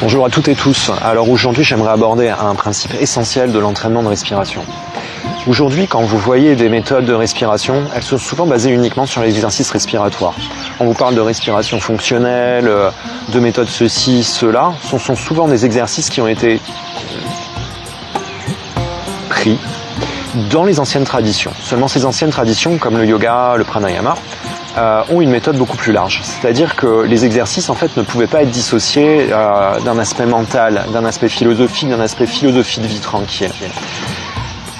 Bonjour à toutes et tous. Alors aujourd'hui, j'aimerais aborder un principe essentiel de l'entraînement de respiration. Aujourd'hui, quand vous voyez des méthodes de respiration, elles sont souvent basées uniquement sur l'exercice respiratoire. On vous parle de respiration fonctionnelle, de méthodes ceci, cela. Ce sont souvent des exercices qui ont été pris dans les anciennes traditions. Seulement ces anciennes traditions, comme le yoga, le pranayama, ont une méthode beaucoup plus large. C'est-à-dire que les exercices, en fait, ne pouvaient pas être dissociés d'un aspect mental, d'un aspect philosophique, d'un aspect philosophie de vie tranquille.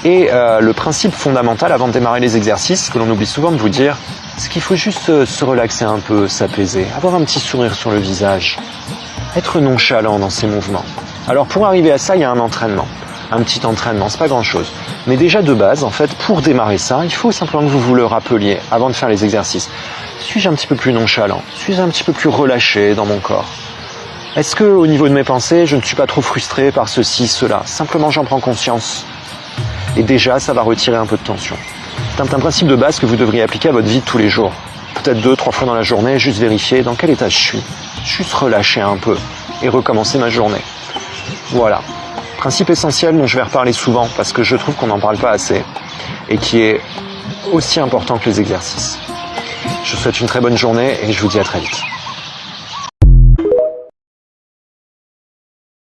Et le principe fondamental, avant de démarrer les exercices, que l'on oublie souvent de vous dire, c'est qu'il faut juste se relaxer un peu, s'apaiser, avoir un petit sourire sur le visage, être nonchalant dans ses mouvements. Alors pour arriver à ça, il y a un entraînement. Un petit entraînement, c'est pas grand-chose. Mais déjà de base, en fait, pour démarrer ça, il faut simplement que vous vous le rappeliez avant de faire les exercices. Suis-je un petit peu plus nonchalant? Suis-je un petit peu plus relâché dans mon corps? Est-ce que, au niveau de mes pensées, je ne suis pas trop frustré par ceci, cela? Simplement, j'en prends conscience. Et déjà, ça va retirer un peu de tension. C'est un principe de base que vous devriez appliquer à votre vie de tous les jours. Peut-être 2-3 fois dans la journée, juste vérifier dans quel état je suis. Juste relâcher un peu et recommencer ma journée. Voilà. Principe essentiel dont je vais reparler souvent parce que je trouve qu'on n'en parle pas assez et qui est aussi important que les exercices. Je vous souhaite une très bonne journée et je vous dis à très vite.